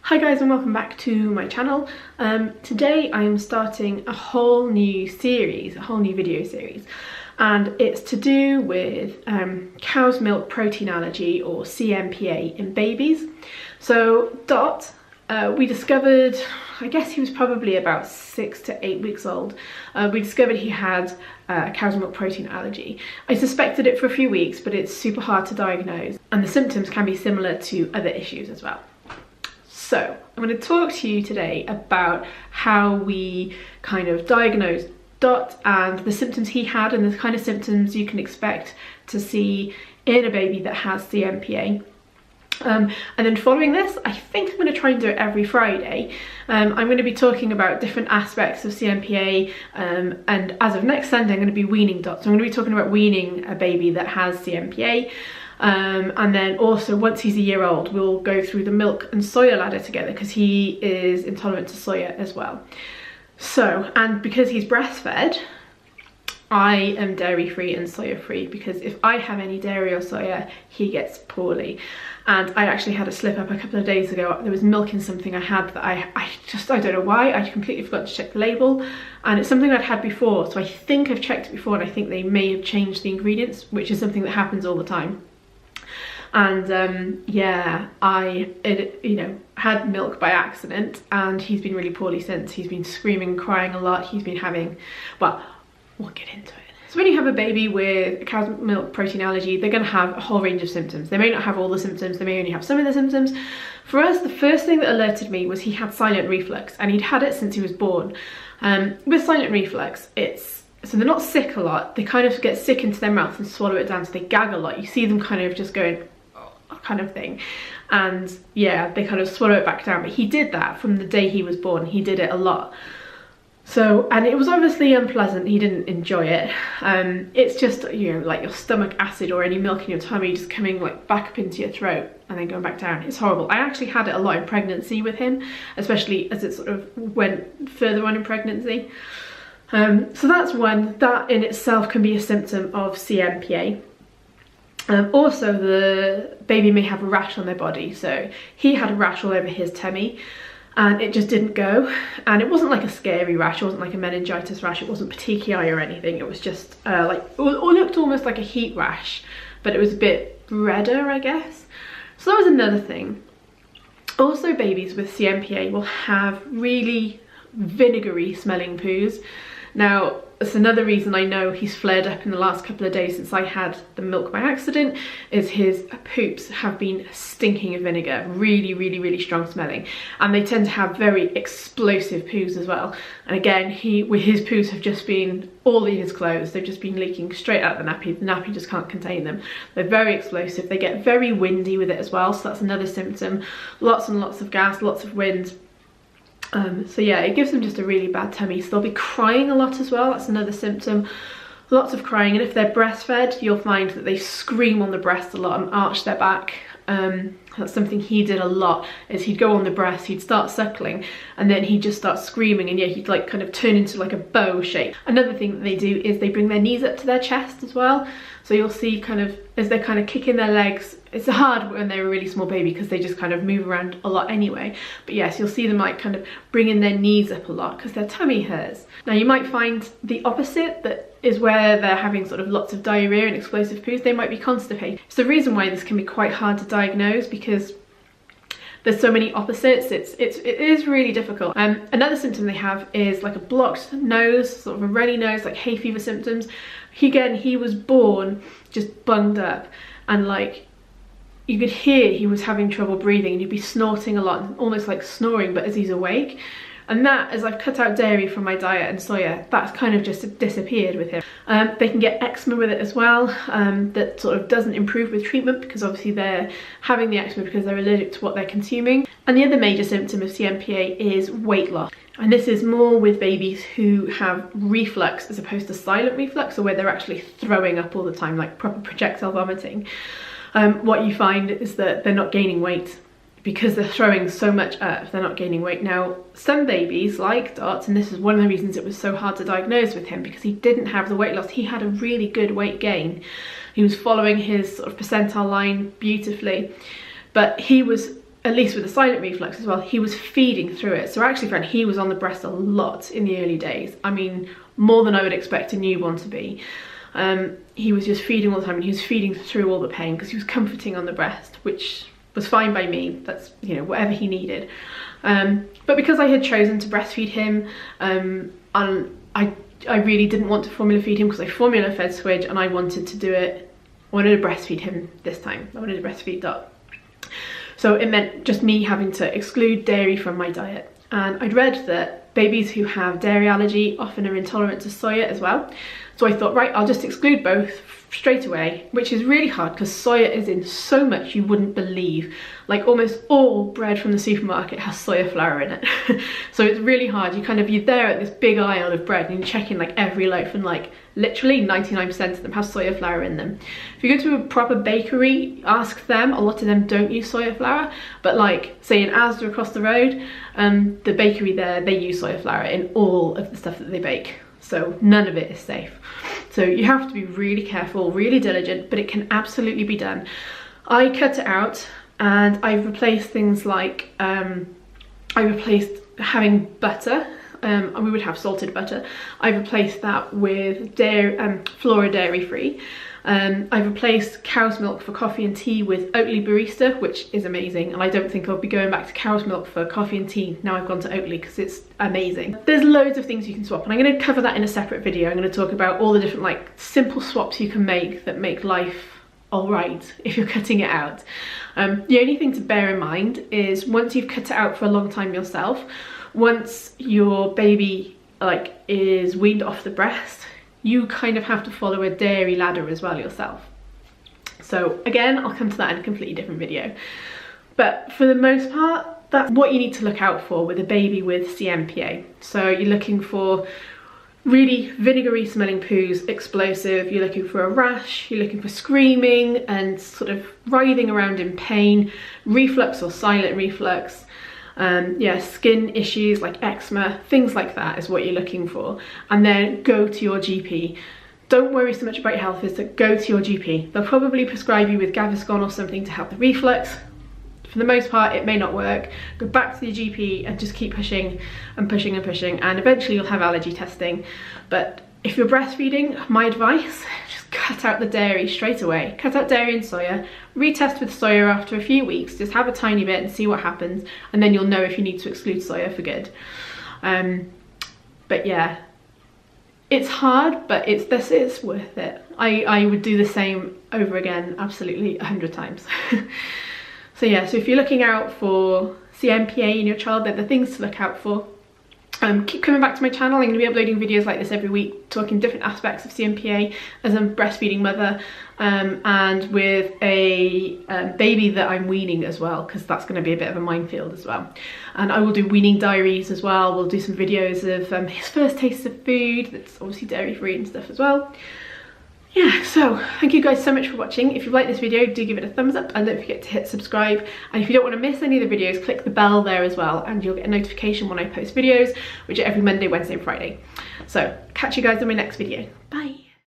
Hi guys, and welcome back to my channel. Today I'm starting a whole new video series, and it's to do with cow's milk protein allergy, or CMPA, in babies. So Dot, we discovered, I guess he was probably about 6 to 8 weeks old. We discovered he had cow's milk protein allergy. I suspected it for a few weeks, but it's super hard to diagnose, and the symptoms can be similar to other issues as well. So I'm going to talk to you today about how we kind of diagnosed Dot and the symptoms he had, and the kind of symptoms you can expect to see in a baby that has CMPA. And then following this, I think I'm going to try and do it every Friday. I'm going to be talking about different aspects of CMPA, and as of next Sunday I'm going to be weaning Dot. So I'm going to be talking about weaning a baby that has CMPA. And then also, once he's a year old, we'll go through the milk and soya ladder together, because he is intolerant to soya as well. So, and because he's breastfed, I am dairy free and soya free, because if I have any dairy or soya, he gets poorly. And I actually had a slip up a couple of days ago. There was milk in something I had that I don't know why, I completely forgot to check the label, and it's something I'd had before, so I think I've checked it before, and I think they may have changed the ingredients, which is something that happens all the time. And yeah, I had milk by accident, and he's been really poorly since. He's been screaming and crying a lot. He's been having, well, we'll get into it. So when you have a baby with a cow's milk protein allergy, they're going to have a whole range of symptoms. They may not have all the symptoms, they may only have some of the symptoms. For us, the first thing that alerted me was he had silent reflux, and he'd had it since he was born. With silent reflux, so they're not sick a lot, they kind of get sick into their mouth and swallow it down, so they gag a lot. You see them kind of just going, kind of thing, and yeah, they kind of swallow it back down. But he did that from the day he was born. He did it a lot. So, and it was obviously unpleasant. He didn't enjoy it. It's just, like your stomach acid or any milk in your tummy just coming like back up into your throat and then going back down. It's horrible. I actually had it a lot in pregnancy with him, especially as it sort of went further on in pregnancy. So that's one. That in itself can be a symptom of CMPA. Also, the baby may have a rash on their body. So he had a rash all over his tummy, and it just didn't go. And it wasn't like a scary rash, it wasn't like a meningitis rash, it wasn't petechiae or anything. It was just like, it looked almost like a heat rash, but it was a bit redder, I guess. So that was another thing. Also, babies with CMPA will have really vinegary smelling poos. Now, it's another reason I know he's flared up in the last couple of days since I had the milk by accident, is his poops have been stinking of vinegar, really, really, really strong smelling. And they tend to have very explosive poos as well. And again, his poos have just been all in his clothes. They've just been leaking straight out the nappy just can't contain them. They're very explosive. They get very windy with it as well, so that's another symptom. Lots and lots of gas, lots of wind. So yeah, it gives them just a really bad tummy. So they'll be crying a lot as well. That's another symptom. Lots of crying. And if they're breastfed, you'll find that they scream on the breast a lot and arch their back. That's something he did a lot, is he'd go on the breast, he'd start suckling, and then he'd just start screaming, and yeah, he'd like kind of turn into like a bow shape. Another thing that they do is they bring their knees up to their chest as well. So you'll see kind of, as they're kind of kicking their legs, it's hard when they're a really small baby because they just kind of move around a lot anyway. But yes, you'll see them like kind of bringing their knees up a lot because their tummy hurts. Now you might find the opposite, that is where they're having sort of lots of diarrhea and explosive poos. They might be constipated. It's the reason why this can be quite hard to diagnose, because there's so many opposites. It is really difficult. Another symptom they have is like a blocked nose, sort of a runny nose, like hay fever symptoms. He was born just bunged up, and like you could hear he was having trouble breathing, and he'd be snorting a lot, almost like snoring, but as he's awake. And that, as I've cut out dairy from my diet and soya, that's kind of just disappeared with him. They can get eczema with it as well, that sort of doesn't improve with treatment, because obviously they're having the eczema because they're allergic to what they're consuming. And the other major symptom of CMPA is weight loss. And this is more with babies who have reflux as opposed to silent reflux, or where they're actually throwing up all the time, like proper projectile vomiting. What you find is that they're not gaining weight, because they're throwing so much up, they're not gaining weight. Now, some babies like Dot, and this is one of the reasons it was so hard to diagnose with him, because he didn't have the weight loss. He had a really good weight gain. He was following his sort of percentile line beautifully, but he was at least with the silent reflux as well, he was feeding through it. So actually, friend, he was on the breast a lot in the early days. I mean, more than I would expect a newborn to be. He was just feeding all the time, and he was feeding through all the pain because he was comforting on the breast, which was fine by me. That's, you know, whatever he needed. But because I had chosen to breastfeed him, and I really didn't want to formula feed him because I formula fed Squidge, and I wanted to do it. I wanted to breastfeed him this time. I wanted to breastfeed Dot. So it meant just me having to exclude dairy from my diet. And I'd read that babies who have dairy allergy often are intolerant to soya as well. So I thought, right, I'll just exclude both straight away, which is really hard because soya is in so much you wouldn't believe. Like almost all bread from the supermarket has soya flour in it. So it's really hard. You're there at this big aisle of bread and you're checking like every loaf, and like literally 99% of them have soya flour in them. If you go to a proper bakery, ask them, a lot of them don't use soya flour, but like say in Asda across the road, the bakery there, they use soya flour in all of the stuff that they bake. So none of it is safe. So you have to be really careful, really diligent, but it can absolutely be done. I cut it out and I've replaced things like, I replaced having butter, and we would have salted butter. I replaced that with dairy, Flora dairy free. I've replaced cow's milk for coffee and tea with Oatly Barista, which is amazing, and I don't think I'll be going back to cow's milk for coffee and tea now I've gone to Oatly because it's amazing. There's loads of things you can swap, and I'm going to cover that in a separate video. I'm going to talk about all the different like simple swaps you can make that make life alright if you're cutting it out. The only thing to bear in mind is once you've cut it out for a long time yourself, once your baby like is weaned off the breast, you kind of have to follow a dairy ladder as well yourself. So again, I'll come to that in a completely different video. But for the most part, that's what you need to look out for with a baby with CMPA. So you're looking for really vinegary smelling poos, explosive, you're looking for a rash, you're looking for screaming and sort of writhing around in pain, reflux or silent reflux, yeah, skin issues like eczema, things like that is what you're looking for. And then go to your GP. Don't worry so much about your health, is that go to your GP. They'll probably prescribe you with Gaviscon or something to help the reflux. For the most part, it may not work. Go back to the GP and just keep pushing and pushing and pushing, and eventually you'll have allergy testing. But if you're breastfeeding, my advice, just cut out the dairy straight away. Cut out dairy and soya, retest with soya after a few weeks, just have a tiny bit and see what happens, and then you'll know if you need to exclude soya for good. But yeah, it's hard, but it's worth it. I would do the same over again, absolutely 100 times. So yeah, so if you're looking out for CMPA in your child, they're the things to look out for. Keep coming back to my channel. I'm going to be uploading videos like this every week, talking different aspects of CMPA as a breastfeeding mother, and with a baby that I'm weaning as well, because that's going to be a bit of a minefield as well. And I will do weaning diaries as well. We'll do some videos of his first taste of food that's obviously dairy free and stuff as well. Yeah, so thank you guys so much for watching. If you like this video, do give it a thumbs up and don't forget to hit subscribe. And if you don't want to miss any of the videos, click the bell there as well and you'll get a notification when I post videos, which are every Monday, Wednesday and Friday. So catch you guys in my next video. Bye.